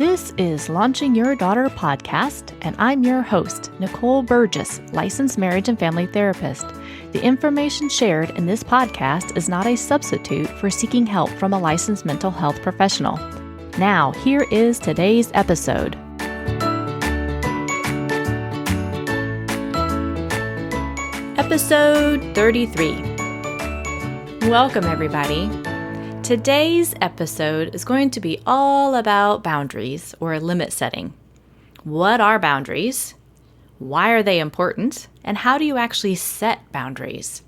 This is Launching Your Daughter podcast, and I'm your host, Nicole Burgess, licensed marriage and family therapist. The information shared in this podcast is not a substitute for seeking help from a licensed mental health professional. Now, here is today's episode. Episode 33. Welcome, everybody. Today's episode is going to be all about boundaries or limit setting. What are boundaries? Why are they important? And how do you actually set boundaries?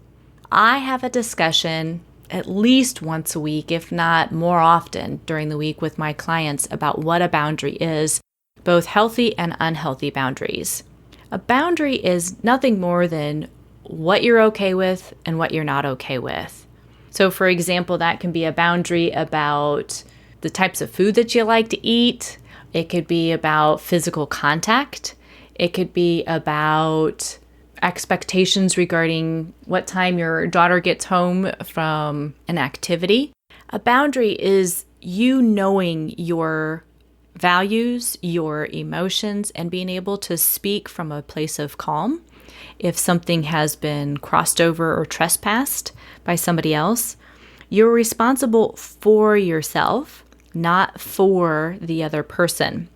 I have a discussion at least once a week, if not more often during the week with my clients about what a boundary is, both healthy and unhealthy boundaries. A boundary is nothing more than what you're okay with and what you're not okay with. So for example, that can be a boundary about the types of food that you like to eat. It could be about physical contact. It could be about expectations regarding what time your daughter gets home from an activity. A boundary is you knowing your values, your emotions, and being able to speak from a place of calm. If something has been crossed over or trespassed by somebody else, you're responsible for yourself, not for the other person.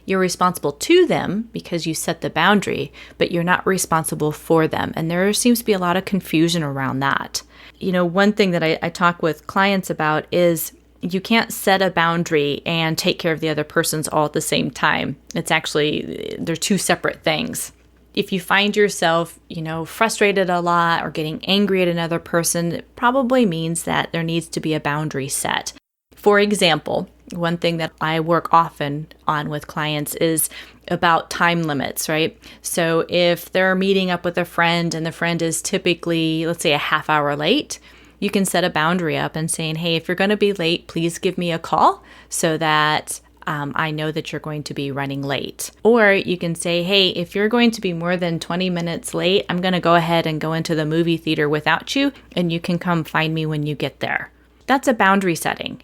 You're responsible to them because you set the boundary, but you're not responsible for them. And there seems to be a lot of confusion around that. You know, one thing that I talk with clients about is you can't set a boundary and take care of the other person's all at the same time. It's actually, they're two separate things. If you find yourself, frustrated a lot or getting angry at another person, it probably means that there needs to be a boundary set. For example, one thing that I work often on with clients is about time limits, right? So if they're meeting up with a friend and the friend is typically, let's say, a half hour late, you can set a boundary up and saying, hey, if you're going to be late, please give me a call so that I know that you're going to be running late. Or you can say, hey, if you're going to be more than 20 minutes late, I'm going to go ahead and go into the movie theater without you, and you can come find me when you get there. That's a boundary setting.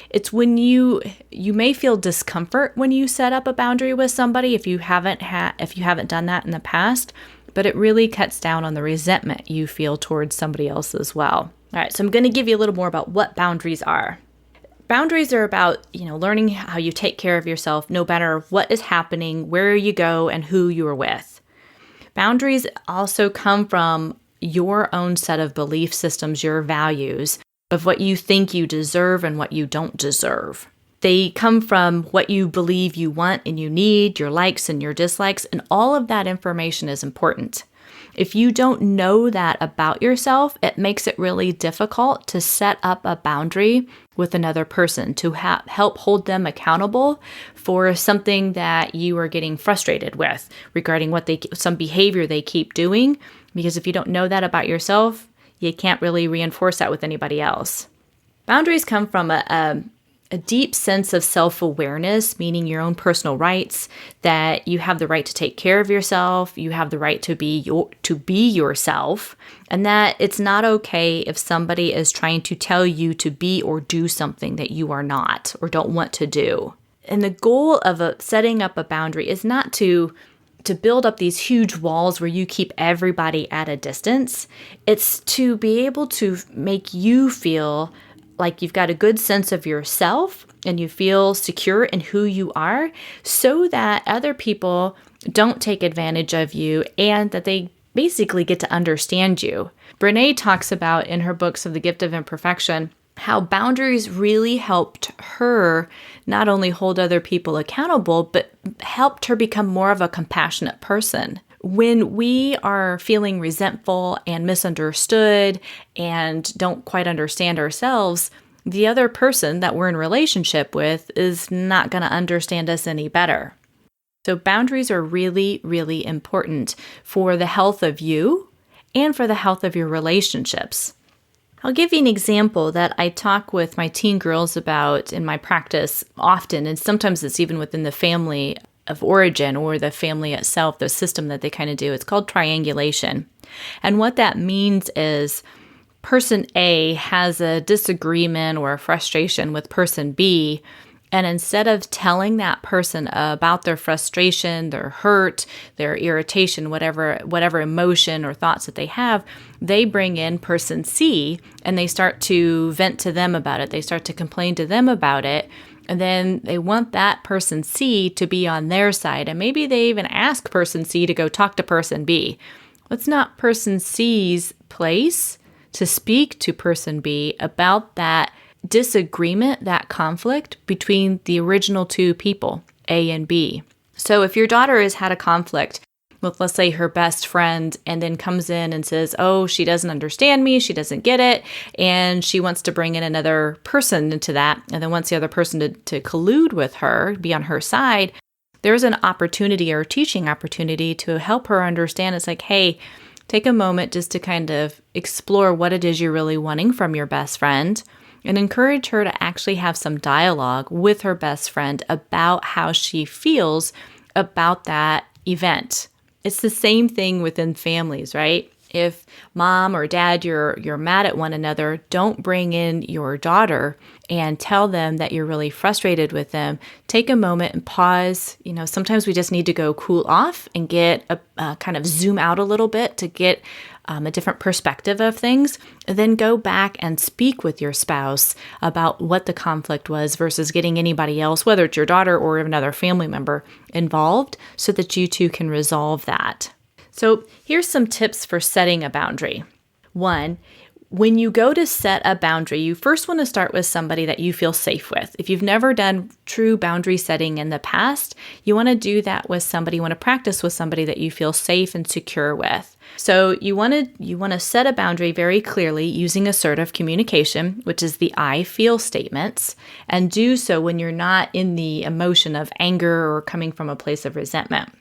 It's when you may feel discomfort when you set up a boundary with somebody if you haven't done that in the past, but it really cuts down on the resentment you feel towards somebody else as well. All right, so I'm going to give you a little more about what boundaries are. Boundaries are about, learning how you take care of yourself no matter what is happening, where you go, and who you are with. Boundaries also come from your own set of belief systems, your values, of what you think you deserve and what you don't deserve. They come from what you believe you want and you need, your likes and your dislikes, and all of that information is important. If you don't know that about yourself, it makes it really difficult to set up a boundary with another person to help hold them accountable for something that you are getting frustrated with regarding some behavior they keep doing. Because if you don't know that about yourself, you can't really reinforce that with anybody else. Boundaries come from a deep sense of self-awareness, meaning your own personal rights, that you have the right to take care of yourself, you have the right to be yourself, and that it's not okay if somebody is trying to tell you to be or do something that you are not or don't want to do. And the goal of setting up a boundary is not to build up these huge walls where you keep everybody at a distance. It's to be able to make you feel like you've got a good sense of yourself and you feel secure in who you are so that other people don't take advantage of you and that they basically get to understand you. Brene talks about in her books of The Gift of Imperfection how boundaries really helped her not only hold other people accountable, but helped her become more of a compassionate person. When we are feeling resentful and misunderstood and don't quite understand ourselves, the other person that we're in relationship with is not going to understand us any better. So boundaries are really, really important for the health of you and for the health of your relationships. I'll give you an example that I talk with my teen girls about in my practice often, and sometimes it's even within the family of origin or the family itself, the system that they kind of do. It's called triangulation. And what that means is person A has a disagreement or a frustration with person B, And instead of telling that person about their frustration, their hurt, their irritation, whatever emotion or thoughts that they have, they bring in person C and they start to vent to them about it. They start to complain to them about it. And then they want that person C to be on their side. And maybe they even ask person C to go talk to person B. It's not person C's place to speak to person B about that disagreement, that conflict between the original two people, A and B. So if your daughter has had a conflict with, let's say, her best friend, and then comes in and says, oh, she doesn't understand me, she doesn't get it, and she wants to bring in another person into that, and then wants the other person to collude with her, be on her side, there's an opportunity or teaching opportunity to help her understand. It's like, hey, take a moment just to kind of explore what it is you're really wanting from your best friend, and encourage her to actually have some dialogue with her best friend about how she feels about that event. It's the same thing within families, right? If mom or dad, you're mad at one another, don't bring in your daughter and tell them that you're really frustrated with them. Take a moment and pause. Sometimes we just need to go cool off and get a kind of zoom out a little bit to get a different perspective of things, and then go back and speak with your spouse about what the conflict was versus getting anybody else, whether it's your daughter or another family member, involved so that you two can resolve that. So here's some tips for setting a boundary. 1, when you go to set a boundary, you first want to start with somebody that you feel safe with. If you've never done true boundary setting in the past, you want to do that with somebody, you want to practice with somebody that you feel safe and secure with. So you want to set a boundary very clearly using assertive communication, which is the I feel statements, and do so when you're not in the emotion of anger or coming from a place of resentment.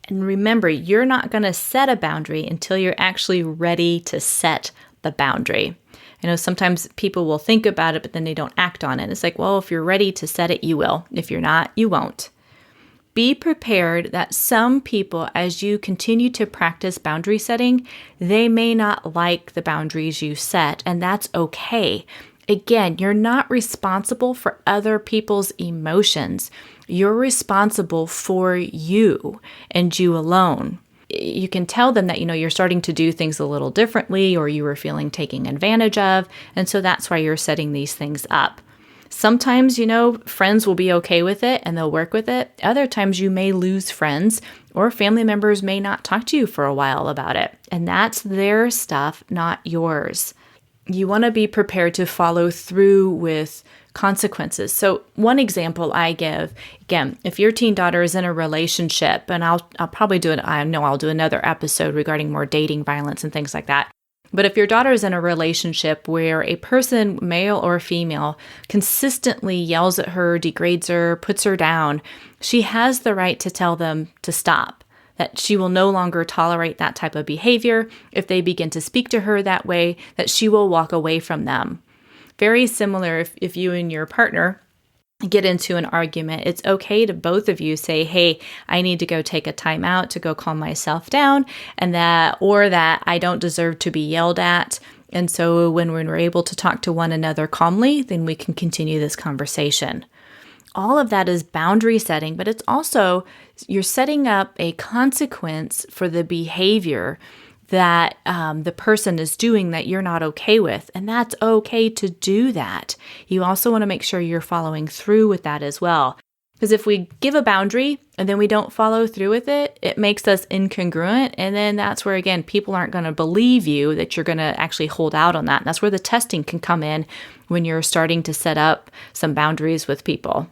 And remember, you're not going to set a boundary until you're actually ready to set the boundary. I know sometimes people will think about it, but then they don't act on it. It's like, well, if you're ready to set it, you will. If you're not, you won't. Be prepared that some people, as you continue to practice boundary setting, they may not like the boundaries you set, and that's okay. Again, you're not responsible for other people's emotions. You're responsible for you and you alone. You can tell them that, you're starting to do things a little differently, or you were feeling taken advantage of, and so that's why you're setting these things up. Sometimes, friends will be okay with it and they'll work with it. Other times you may lose friends, or family members may not talk to you for a while about it. And that's their stuff, not yours. You want to be prepared to follow through with consequences. So one example I give, again, if your teen daughter is in a relationship, and I'll probably do it, I know I'll do another episode regarding more dating violence and things like that. But if your daughter is in a relationship where a person, male or female, consistently yells at her, degrades her, puts her down, she has the right to tell them to stop, that she will no longer tolerate that type of behavior. If they begin to speak to her that way, that she will walk away from them. Very similar if you and your partner get into an argument, it's okay to both of you say, hey, I need to go take a time out to go calm myself down, and that I don't deserve to be yelled at. And so when we're able to talk to one another calmly, then we can continue this conversation. All of that is boundary setting, but it's also, you're setting up a consequence for the behavior that the person is doing that you're not okay with. And that's okay to do that. You also want to make sure you're following through with that as well. Because if we give a boundary and then we don't follow through with it, it makes us incongruent. And then that's where, again, people aren't going to believe you that you're going to actually hold out on that. And that's where the testing can come in when you're starting to set up some boundaries with people.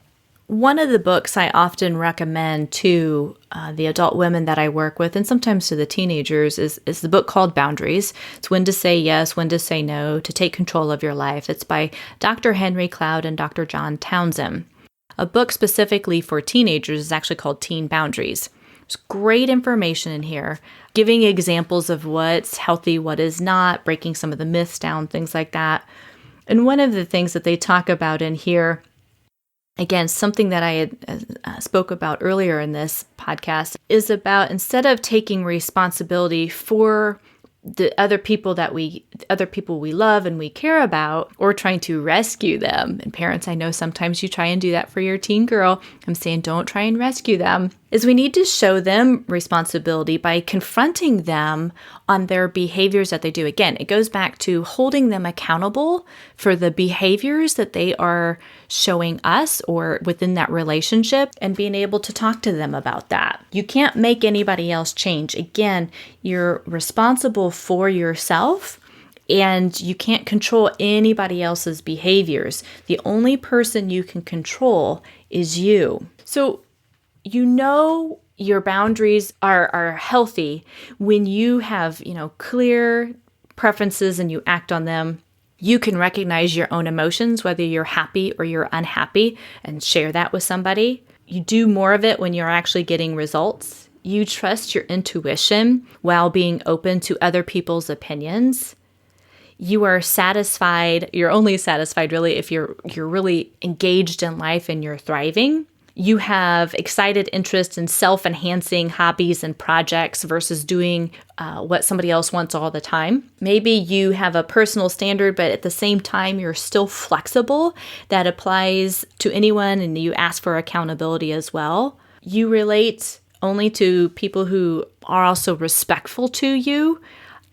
One of the books I often recommend to the adult women that I work with, and sometimes to the teenagers, is the book called Boundaries. It's When to Say Yes, When to Say No, to Take Control of Your Life. It's by Dr. Henry Cloud and Dr. John Townsend. A book specifically for teenagers is actually called Teen Boundaries. There's great information in here, giving examples of what's healthy, what is not, breaking some of the myths down, things like that. And one of the things that they talk about in here, again, something that I had spoke about earlier in this podcast, is about, instead of taking responsibility for the other people we love and we care about, or trying to rescue them. And parents, I know sometimes you try and do that for your teen girl. I'm saying don't try and rescue them. Is we need to show them responsibility by confronting them on their behaviors that they do. Again, it goes back to holding them accountable for the behaviors that they are showing us or within that relationship, and being able to talk to them about that. You can't make anybody else change. Again, you're responsible for yourself, and you can't control anybody else's behaviors. The only person you can control is you. So your boundaries are healthy when you have, clear preferences and you act on them. You can recognize your own emotions, whether you're happy or you're unhappy, and share that with somebody. You do more of it when you're actually getting results. You trust your intuition while being open to other people's opinions. You are satisfied. You're only satisfied really if you're really engaged in life and you're thriving. You have excited interest in self-enhancing hobbies and projects versus doing what somebody else wants all the time. Maybe you have a personal standard, but at the same time, you're still flexible. That applies to anyone, and you ask for accountability as well. You relate only to people who are also respectful to you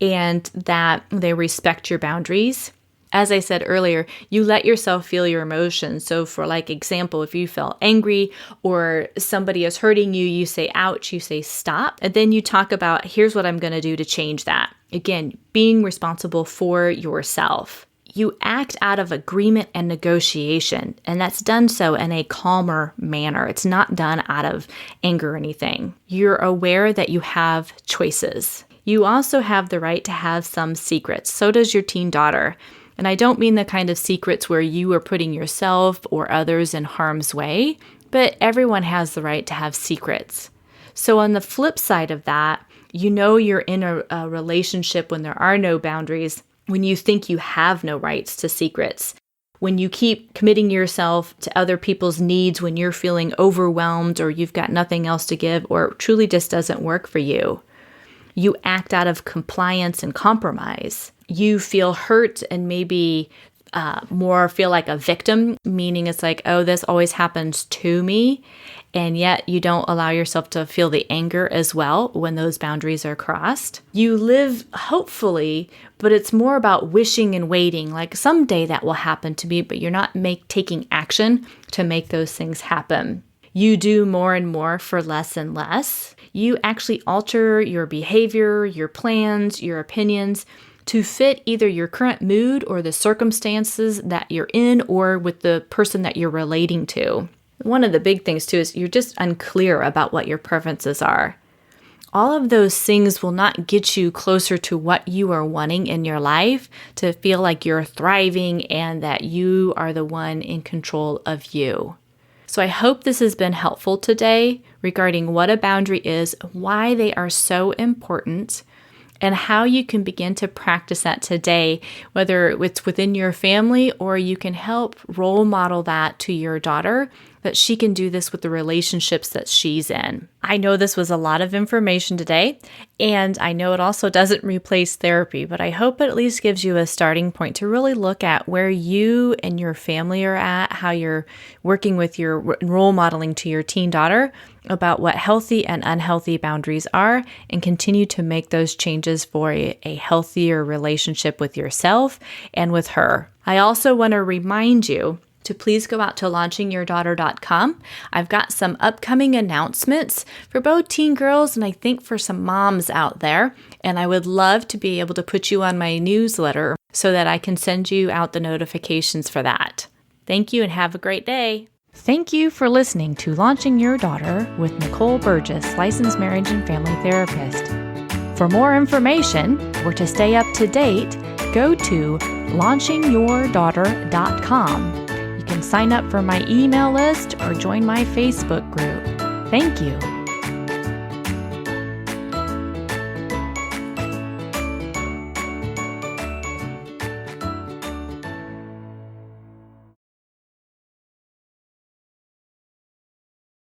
and that they respect your boundaries. As I said earlier, you let yourself feel your emotions. So for example, if you felt angry or somebody is hurting you, you say, ouch, you say, stop. And then you talk about, here's what I'm going to do to change that. Again, being responsible for yourself. You act out of agreement and negotiation, and that's done so in a calmer manner. It's not done out of anger or anything. You're aware that you have choices. You also have the right to have some secrets. So does your teen daughter. And I don't mean the kind of secrets where you are putting yourself or others in harm's way, but everyone has the right to have secrets. So on the flip side of that, you're in a relationship when there are no boundaries, when you think you have no rights to secrets, when you keep committing yourself to other people's needs when you're feeling overwhelmed or you've got nothing else to give or it truly just doesn't work for you. You act out of compliance and compromise. You feel hurt and maybe more feel like a victim, meaning it's like, oh, this always happens to me. And yet you don't allow yourself to feel the anger as well when those boundaries are crossed. You live hopefully, but it's more about wishing and waiting, like someday that will happen to me, but you're not taking action to make those things happen. You do more and more for less and less. You actually alter your behavior, your plans, your opinions to fit either your current mood or the circumstances that you're in or with the person that you're relating to. One of the big things too is you're just unclear about what your preferences are. All of those things will not get you closer to what you are wanting in your life, to feel like you're thriving and that you are the one in control of you. So I hope this has been helpful today regarding what a boundary is, why they are so important, and how you can begin to practice that today, whether it's within your family or you can help role model that to your daughter, that she can do this with the relationships that she's in. I know this was a lot of information today, and I know it also doesn't replace therapy, but I hope it at least gives you a starting point to really look at where you and your family are at, how you're working with your role modeling to your teen daughter about what healthy and unhealthy boundaries are, and continue to make those changes for a healthier relationship with yourself and with her. I also want to remind you to please go out to launchingyourdaughter.com. I've got some upcoming announcements for both teen girls and I think for some moms out there. And I would love to be able to put you on my newsletter so that I can send you out the notifications for that. Thank you and have a great day. Thank you for listening to Launching Your Daughter with Nicole Burgess, licensed marriage and family therapist. For more information or to stay up to date, go to launchingyourdaughter.com. You can sign up for my email list or join my Facebook group. Thank you.